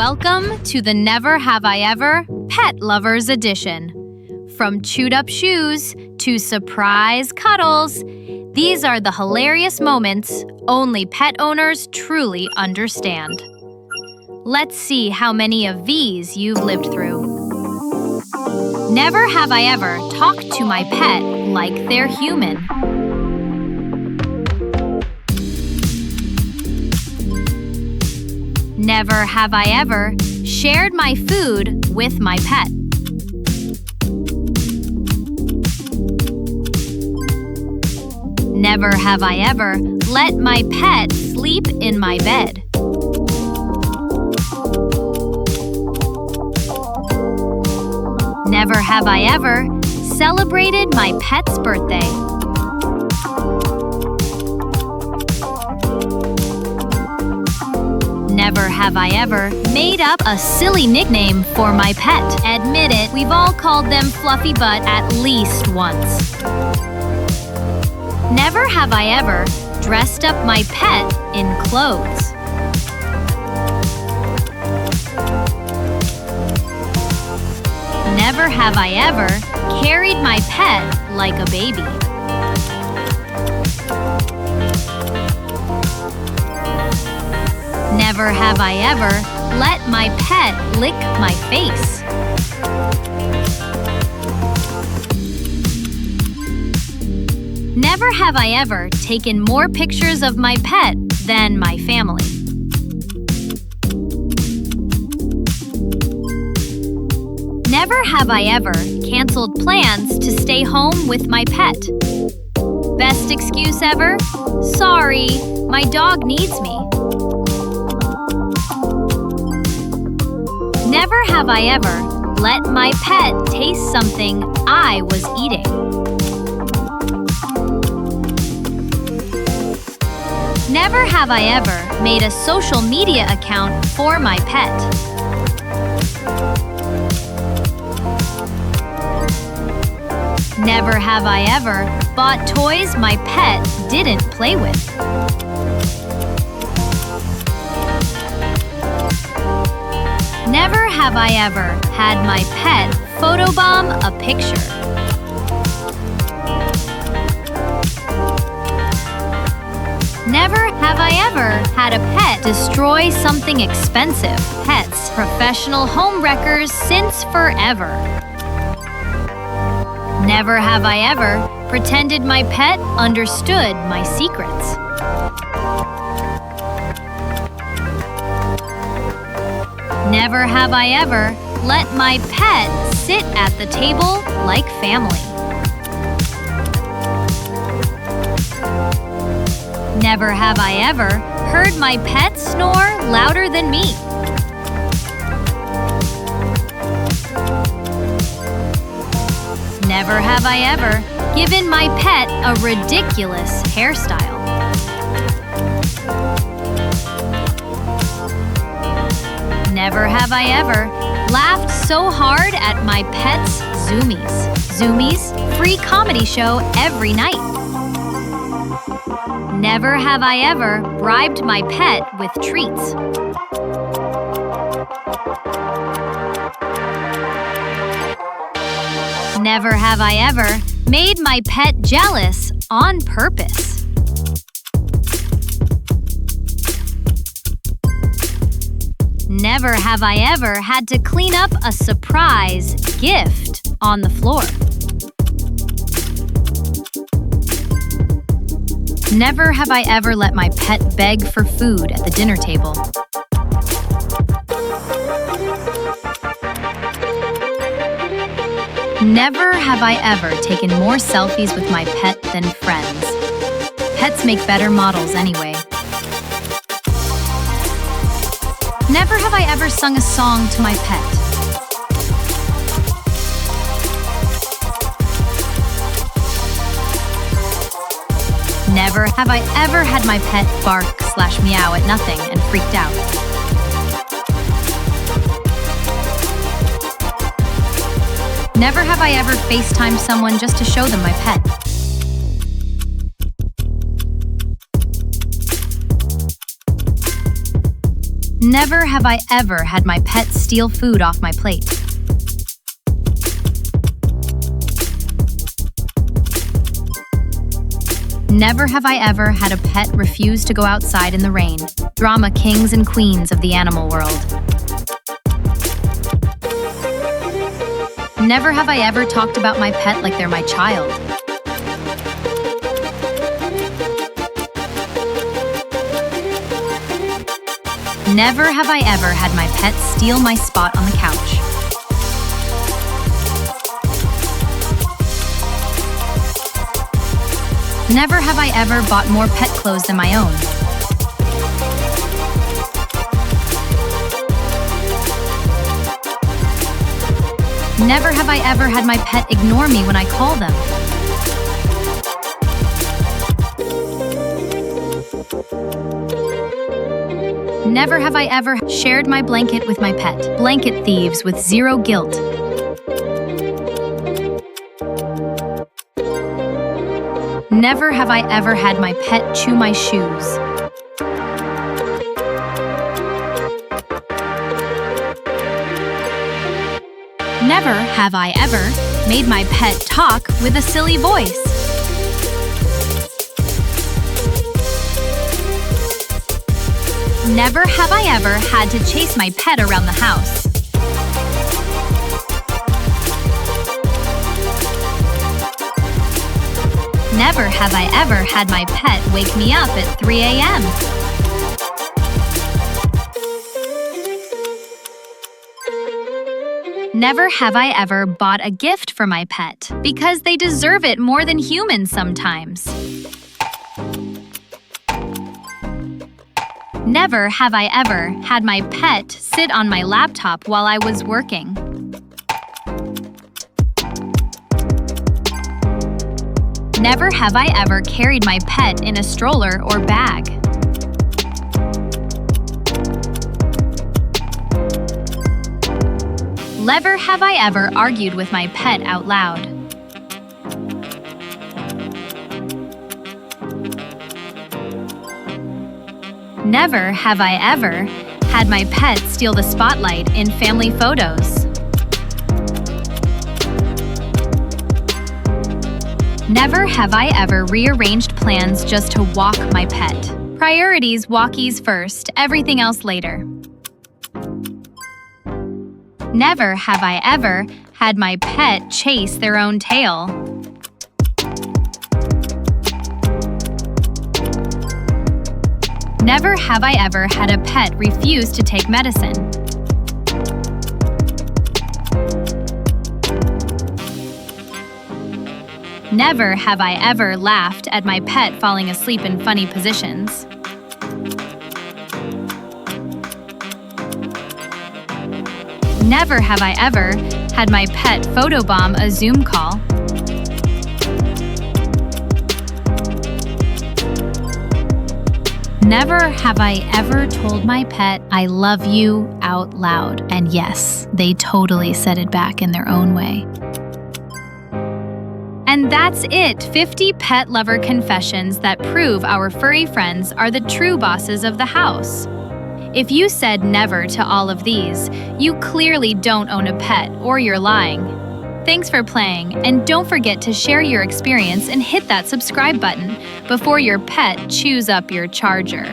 Welcome to the Never Have I Ever Pet Lovers Edition. From chewed up shoes to surprise cuddles, these are the hilarious moments only pet owners truly understand. Let's see how many of these you've lived through. Never have I ever talked to my pet like they're human. Never have I ever shared my food with my pet. Never have I ever let my pet sleep in my bed. Never have I ever celebrated my pet's birthday. Never have I ever made up a silly nickname for my pet. Admit it, we've all called them Fluffy Butt at least once. Never have I ever dressed up my pet in clothes. Never have I ever carried my pet like a baby. Never have I ever let my pet lick my face. Never have I ever taken more pictures of my pet than my family. Never have I ever canceled plans to stay home with my pet. Best excuse ever? Sorry, my dog needs me. Never have I ever let my pet taste something I was eating. Never have I ever made a social media account for my pet. Never have I ever bought toys my pet didn't play with. Never have I ever had my pet photobomb a picture. Never have I ever had a pet destroy something expensive. Pets, professional home wreckers since forever. Never have I ever pretended my pet understood my secrets. Never have I ever let my pet sit at the table like family. Never have I ever heard my pet snore louder than me. Never have I ever given my pet a ridiculous hairstyle. Never have I ever laughed so hard at my pet's Zoomies. Zoomies, free comedy show every night. Never have I ever bribed my pet with treats. Never have I ever made my pet jealous on purpose. Never have I ever had to clean up a surprise gift on the floor. Never have I ever let my pet beg for food at the dinner table. Never have I ever taken more selfies with my pet than friends. Pets make better models anyway. Never have I ever sung a song to my pet. Never have I ever had my pet bark/meow at nothing and freaked out. Never have I ever FaceTimed someone just to show them my pet. Never have I ever had my pet steal food off my plate. Never have I ever had a pet refuse to go outside in the rain. Drama kings and queens of the animal world. Never have I ever talked about my pet like they're my child. Never have I ever had my pet steal my spot on the couch. Never have I ever bought more pet clothes than my own. Never have I ever had my pet ignore me when I call them. Never have I ever shared my blanket with my pet. Blanket thieves with zero guilt. Never have I ever had my pet chew my shoes. Never have I ever made my pet talk with a silly voice. Never have I ever had to chase my pet around the house. Never have I ever had my pet wake me up at 3 a.m. Never have I ever bought a gift for my pet, because they deserve it more than humans sometimes. Never have I ever had my pet sit on my laptop while I was working. Never have I ever carried my pet in a stroller or bag. Never have I ever argued with my pet out loud. Never have I ever had my pet steal the spotlight in family photos. Never have I ever rearranged plans just to walk my pet. Priorities walkies first, everything else later. Never have I ever had my pet chase their own tail. Never have I ever had a pet refuse to take medicine. Never have I ever laughed at my pet falling asleep in funny positions. Never have I ever had my pet photobomb a Zoom call. Never have I ever told my pet, "I love you," out loud. And yes, they totally said it back in their own way. And that's it, 50 pet lover confessions that prove our furry friends are the true bosses of the house. If you said never to all of these, you clearly don't own a pet or you're lying. Thanks for playing, and don't forget to share your experience and hit that subscribe button before your pet chews up your charger.